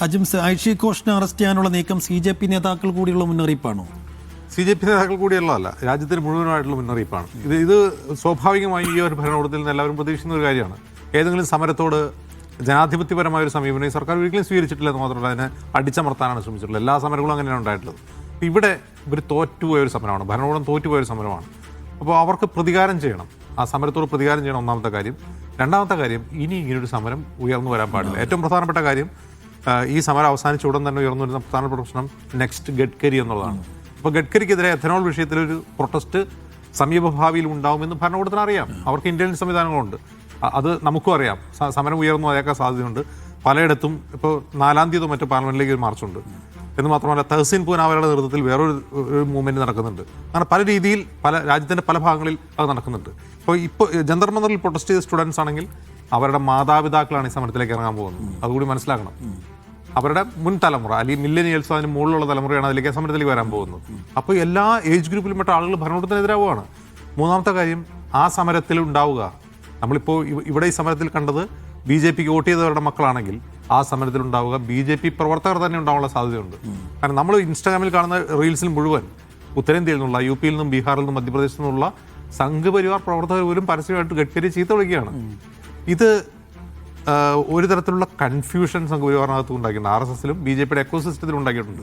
Ajims, Aishe ഘോഷിനെ arrest ചെയ്യാനുള്ള നീക്കം CJP നേതാക്കൾ കൂടിയുള്ള മുന്നറിയിപ്പാണോ? CJP നേതാക്കൾ കൂടിയുള്ളതല്ല, രാജ്യത്തിന് മുഴുവനായിട്ടുള്ള മുന്നറിയിപ്പാണ്. ഇത് സ്വാഭാവികമായി ഈ ഒരു ഭരണകൂടത്തിൽ നിന്ന് എല്ലാവരും പ്രതീക്ഷിക്കുന്ന ഒരു കാര്യമാണ്. ഏതെങ്കിലും സമരത്തോട് ജനാധിപത്യപരമായ ഒരു സമീപനം ഈ സർക്കാർ ഒരിക്കലും സ്വീകരിച്ചിട്ടില്ല എന്ന് മാത്രമല്ല, അതിനെ അടിച്ചമർത്താനാണ് ശ്രമിച്ചിട്ടുള്ളത്. എല്ലാ സമരങ്ങളും അങ്ങനെയാണ് ഉണ്ടായിട്ടുള്ളത്. ഇവിടെ ഇവർ തോറ്റുപോയൊരു സമരമാണ്, ഭരണകൂടം തോറ്റുപോയൊരു സമരമാണ്. അപ്പോൾ അവർക്ക് പ്രതികാരം ചെയ്യണം, ആ സമരത്തോട് പ്രതികാരം ചെയ്യണം, ഒന്നാമത്തെ കാര്യം. രണ്ടാമത്തെ കാര്യം, ഇനി ഇങ്ങനൊരു സമരം ഉയർന്നു വരാൻ പാടില്ല. ഏറ്റവും പ്രധാനപ്പെട്ട കാര്യം, ഈ സമരം അവസാനിച്ച ഉടൻ തന്നെ ഉയർന്നു വരുന്ന പ്രധാനപ്പെട്ട പ്രശ്നം നെക്സ്റ്റ് ഗഡ്കരി എന്നുള്ളതാണ്. അപ്പോൾ ഗഡ്കരിക്കെതിരെ എഥനോൾ വിഷയത്തിലൊരു പ്രൊട്ടസ്റ്റ് സമീപഭാവിയിൽ ഉണ്ടാവുമെന്ന് ഭരണകൂടത്തിന് അറിയാം. അവർക്ക് ഇന്റലിജൻസ് സംവിധാനങ്ങളുണ്ട്, അത് നമുക്കും അറിയാം. സമരം ഉയർന്നു വരാൻ സാധ്യതയുണ്ട്. പലയിടത്തും ഇപ്പോൾ 4-ാം തീയതി മറ്റു പാർലമെന്റിലേക്ക് ഒരു മാർച്ചുണ്ട്. എന്ന് മാത്രമല്ല തഹസീൻ പൂനാവയുടെ നേതൃത്വത്തിൽ വേറൊരു മൂവ്മെന്റ് നടക്കുന്നുണ്ട്. അങ്ങനെ പല രീതിയിൽ രാജ്യത്തിൻ്റെ പല ഭാഗങ്ങളിൽ അത് നടക്കുന്നുണ്ട്. ഇപ്പോൾ ജന്തർ മന്ദറിൽ പ്രൊട്ടസ്റ്റ് ചെയ്ത സ്റ്റുഡൻസ് ആണെങ്കിൽ അവരുടെ മാതാപിതാക്കളാണ് ഈ സമരത്തിലേക്ക് ഇറങ്ങാൻ പോകുന്നത്. അതുകൂടി മനസ്സിലാക്കണം. അവരുടെ മുൻ തലമുറ അല്ലെങ്കിൽ മില്ലേനിയൽസ്, അതിന് മുകളിലുള്ള തലമുറയാണ് അതിലേക്ക് സമരത്തിലേക്ക് വരാൻ പോകുന്നത്. അപ്പോൾ എല്ലാ ഏജ് ഗ്രൂപ്പിലും പെട്ട ആളുകൾ ഭരണകൂടത്തിനെതിരാവുകയാണ്. മൂന്നാമത്തെ കാര്യം, ആ സമരത്തിൽ ഉണ്ടാവുക, നമ്മളിപ്പോൾ ഇവിടെ ഈ സമരത്തിൽ കണ്ടത് BJPക്ക് വോട്ട് ചെയ്തവരുടെ മക്കളാണെങ്കിൽ ആ സമരത്തിൽ ഉണ്ടാവുക BJP പ്രവർത്തകർ തന്നെ ഉണ്ടാവാനുള്ള സാധ്യതയുണ്ട്. കാരണം നമ്മൾ ഇൻസ്റ്റാഗ്രാമിൽ കാണുന്ന റീൽസിൽ മുഴുവൻ ഉത്തരേന്ത്യയിൽ നിന്നുള്ള, UP-യിൽ നിന്നും ബീഹാറിൽ നിന്നും മധ്യപ്രദേശിൽ നിന്നുള്ള സംഘപരിവാർ പ്രവർത്തകർ പോലും പരസ്യമായിട്ട് ഗഡ്കരി ചീത്ത വിളിക്കുകയാണ്. ഇത് ഒരു തരത്തിലുള്ള കൺഫ്യൂഷൻ സംഘപരിവാറിനകത്ത് ഉണ്ടാക്കിയിട്ടുണ്ട്. RSSലും BJPയുടെ എക്കോസിസ്റ്റത്തിലും ഉണ്ടാക്കിയിട്ടുണ്ട്.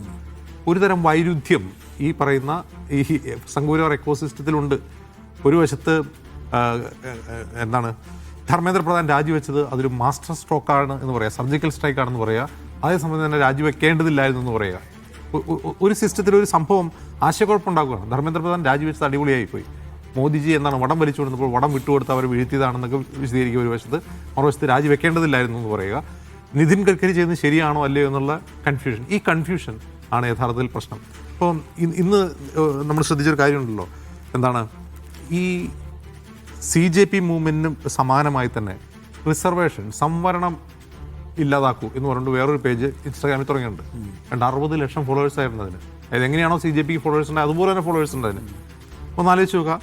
ഒരുതരം വൈരുദ്ധ്യം ഈ പറയുന്ന ഈ സംഘപരിവാർ എക്കോസിസ്റ്റത്തിലുണ്ട്. ഒരു വശത്ത് ധർമ്മേന്ദ്ര പ്രധാൻ രാജിവെച്ചത് അതൊരു മാസ്റ്റർ സ്ട്രോക്കാണ് എന്ന് പറയുക, സർജിക്കൽ സ്ട്രൈക്കാണെന്ന് പറയുക. അതേസമയം തന്നെ രാജിവെക്കേണ്ടതില്ലായിരുന്നു എന്ന് പറയുക. ഒരു സിസ്റ്റത്തിൽ ഒരു സംഭവം ആശയക്കുഴപ്പമുണ്ടാക്കുകയാണ്. ധർമ്മേന്ദ്ര പ്രധാൻ രാജിവെച്ചത് അടിപൊളിയായിപ്പോയി. മോദിജി വടം വലിച്ചു കൊടുത്തപ്പോൾ വടം വിട്ടുകൊടുത്ത് അവർ വീഴ്ത്തിയതാണെന്നൊക്കെ വിശദീകരിക്കുക ഒരു വശത്ത്. മറുവശത്ത് രാജിവെക്കേണ്ടതില്ലായിരുന്നു എന്ന് പറയുക. നിതിൻ ഗഡ്കരി ചെയ്യുന്നത് ശരിയാണോ അല്ലയോ എന്നുള്ള കൺഫ്യൂഷൻ. ഈ കൺഫ്യൂഷൻ ആണ് യഥാർത്ഥത്തിൽ പ്രശ്നം. അപ്പം ഇന്ന് നമ്മൾ ശ്രദ്ധിച്ചൊരു കാര്യമുണ്ടല്ലോ, ഈ CJP മൂവ്മെന്റിന് സമാനമായി തന്നെ റിസർവേഷൻ, സംവരണം ഇല്ലാതാക്കൂ എന്ന് പറഞ്ഞിട്ട് വേറൊരു പേജ് ഇൻസ്റ്റാഗ്രാമിൽ തുടങ്ങിയിട്ടുണ്ട്. 60 ലക്ഷം ഫോളോവേഴ്സ് ആയിരുന്നു അതിന്. അതായത് എങ്ങനെയാണോ CJP ഫോളോവേഴ്സ് ഉണ്ട് അതുപോലെ തന്നെ ഫോളോവേഴ്സ് ഉണ്ട് അതിന്. ഒന്ന് ആലോചിച്ച് നോക്കുക,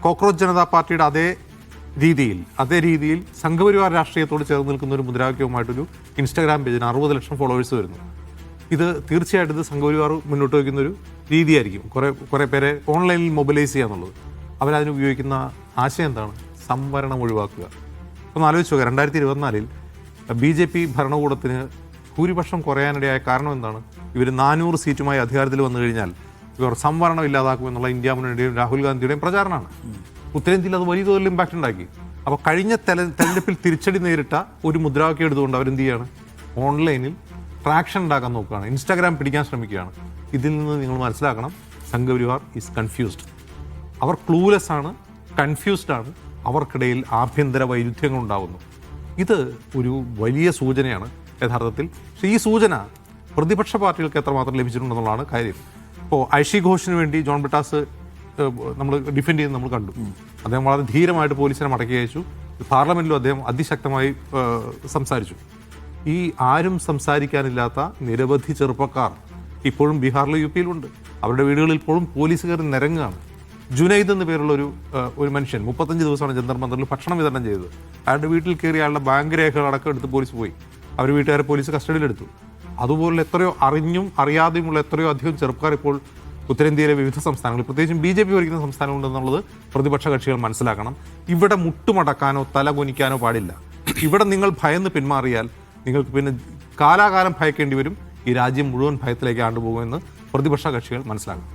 കോക്രോച്ച് ജനതാ പാർട്ടിയുടെ അതേ രീതിയിൽ സംഘപരിവാർ രാഷ്ട്രീയത്തോട് ചേർന്ന് നിൽക്കുന്ന ഒരു മുദ്രാവാക്യവുമായിട്ടൊരു ഇൻസ്റ്റാഗ്രാം പേജിന് 60 ലക്ഷം ഫോളോവേഴ്സ് വരുന്നു. ഇത് തീർച്ചയായിട്ടും ഇത് സംഘപരിവാർ മുന്നോട്ട് വയ്ക്കുന്ന ഒരു രീതിയായിരിക്കും. കുറേ പേരെ ഓൺലൈനിൽ മൊബിലൈസ് ചെയ്യുക എന്നുള്ളത്. അവരതിന് ഉപയോഗിക്കുന്ന ആശയം എന്താണ്? സംവരണം ഒഴിവാക്കുക. ഒന്ന് ആലോചിച്ച് നോക്കുക, 2024 BJP ഭരണകൂടത്തിന് ഭൂരിപക്ഷം കുറയാനിടയായ കാരണം എന്താണ്? ഇവർ 400 സീറ്റുമായി അധികാരത്തിൽ വന്നു കഴിഞ്ഞാൽ ഇവർ സംവരണം ഇല്ലാതാക്കുമെന്നുള്ള ഇന്ത്യ മുന്നണിയുടെയും രാഹുൽ ഗാന്ധിയുടെയും പ്രചാരണമാണ്. ഉത്തരേന്ത്യയിൽ അത് വലിയ തോതിൽ ഇമ്പാക്റ്റ് ഉണ്ടാക്കി. അപ്പോൾ കഴിഞ്ഞ തെരഞ്ഞെടുപ്പിൽ തിരിച്ചടി നേരിട്ട ഒരു മുദ്രാവാക്യം എടുത്തുകൊണ്ട് അവരെന്ത് ചെയ്യാണ്? ഓൺലൈനിൽ ട്രാക്ഷൻ ഉണ്ടാക്കാൻ നോക്കുകയാണ്, ഇൻസ്റ്റാഗ്രാം പിടിക്കാൻ ശ്രമിക്കുകയാണ്. ഇതിൽ നിന്ന് നിങ്ങൾ മനസ്സിലാക്കണം, സംഘപരിവാർ ഈസ് കൺഫ്യൂസ്ഡ്. അവർ ക്ലൂലെസ് ആണ്, കൺഫ്യൂസ്ഡ് ആണ്. അവർക്കിടയിൽ ആഭ്യന്തര വൈരുദ്ധ്യങ്ങൾ ഉണ്ടാകുന്നു. ഇത് ഒരു വലിയ സൂചനയാണ് യഥാർത്ഥത്തിൽ. പക്ഷേ ഈ സൂചന പ്രതിപക്ഷ പാർട്ടികൾക്ക് എത്രമാത്രം ലഭിച്ചിട്ടുണ്ടെന്നുള്ളതാണ് കാര്യം. ഇപ്പോൾ ഐഷി ഘോഷിന് വേണ്ടി ജോൺ ബ്രിട്ടാസ് നമ്മൾ ഡിഫെൻഡ് ചെയ്യുന്നത് നമ്മൾ കണ്ടു. അദ്ദേഹം വളരെ ധീരമായിട്ട് പോലീസിനെ മടക്കി അയച്ചു. പാർലമെന്റിലും അദ്ദേഹം അതിശക്തമായി സംസാരിച്ചു. ഈ ആരും സംസാരിക്കാനില്ലാത്ത നിരവധി ചെറുപ്പക്കാർ ഇപ്പോഴും ബീഹാറിലും UP-യിലുണ്ട്. അവരുടെ വീടുകളിൽ ഇപ്പോഴും പോലീസ് കയറി നിരങ്ങുകയാണ്. ജുനൈദ് എന്ന പേരുള്ള ഒരു മനുഷ്യൻ 35 ദിവസമാണ് ജന്തർ മന്ദറിൽ ഭക്ഷണം വിതരണം ചെയ്തത്. അയാളുടെ വീട്ടിൽ കയറി അയാളുടെ ബാങ്ക് രേഖകളടക്കം എടുത്ത് പോലീസ് പോയി. അവർ വീട്ടുകാരെ പോലീസ് കസ്റ്റഡിയിലെടുത്തു. അതുപോലെ എത്രയോ അറിഞ്ഞും അറിയാതെയുമുള്ള എത്രയോ അധികം ചെറുപ്പക്കാർ ഇപ്പോൾ ഉത്തരേന്ത്യയിലെ വിവിധ സംസ്ഥാനങ്ങളിൽ, പ്രത്യേകിച്ചും BJP ഭരിക്കുന്ന സംസ്ഥാനങ്ങളുണ്ടെന്നുള്ളത് പ്രതിപക്ഷ കക്ഷികൾ മനസ്സിലാക്കണം. ഇവിടെ മുട്ടുമടക്കാനോ തല കുനിക്കാനോ പാടില്ല. ഇവിടെ നിങ്ങൾ ഭയന്ന് പിന്മാറിയാൽ നിങ്ങൾക്ക് പിന്നെ കാലാകാലം ഭയക്കേണ്ടി വരും. ഈ രാജ്യം മുഴുവൻ ഭയത്തിലേക്ക് ആണ്ടുപോകുമെന്ന് പ്രതിപക്ഷ കക്ഷികൾ മനസ്സിലാക്കണം.